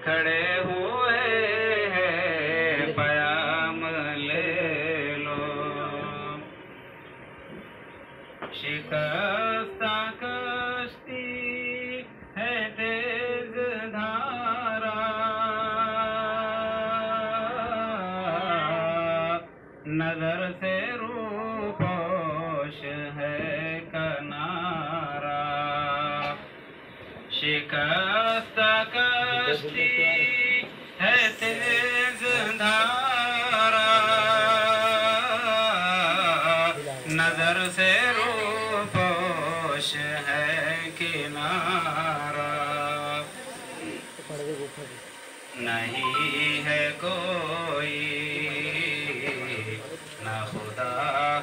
کھڑے ہوئے ہیں پیام لے لو شکستہ کشتی ہے تیز دھارا نظر سے روپوش ہے کنارا شکستہ کشتی ہے تیز دھارا نظر سے روپوش ہے کنارا نہیں ہے کوئی نہ خدا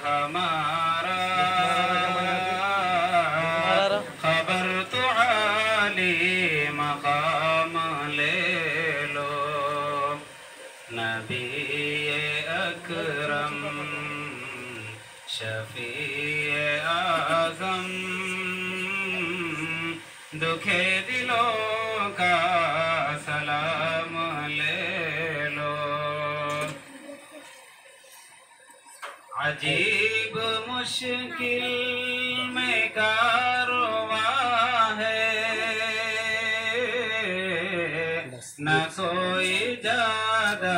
ہمارا خبر تو عالی مقام لے لو نبی اکرم شفیع اعظم دکھے دلوں کا سلام لے لو عجیب مشکل میں کارواں ہے نہ کوئی جادہ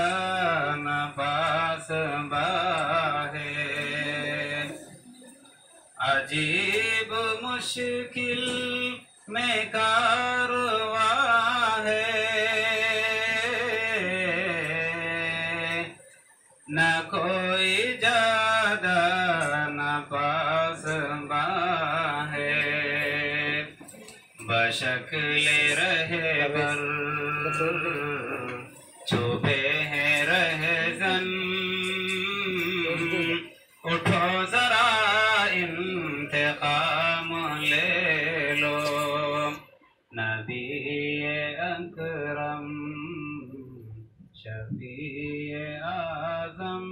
نہ پاس باہ ہے عجیب مشکل میں کارواں ہے نہ کوئی جادہ نہ پاس باں ہے بشکل رہبر چھپے ہیں رہزن اٹھو ذرا انتقام لے لو نبی اکرم شفیع اعظم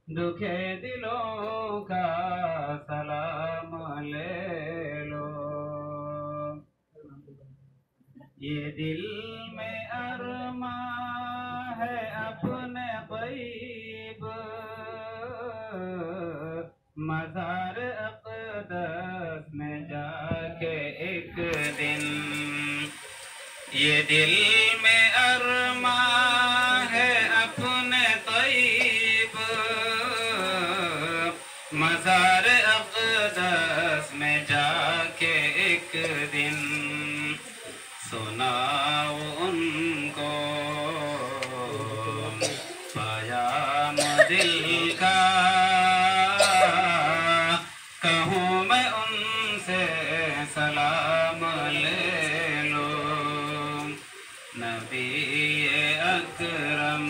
دکھے دلوں کا سلام لے لو یہ دل میں ارماں ہے اپنے غیب مزار اقدس میں جا کے ایک دن یہ دل میں ارماں ہے اپنے طیب مزار اقدس میں جا کے ایک دن سناؤ ان کو پیام دل کا کہوں میں ان سے سلام لے لو نبی اکرم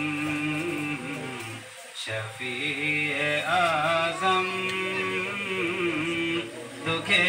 شفیع اعظم دکھے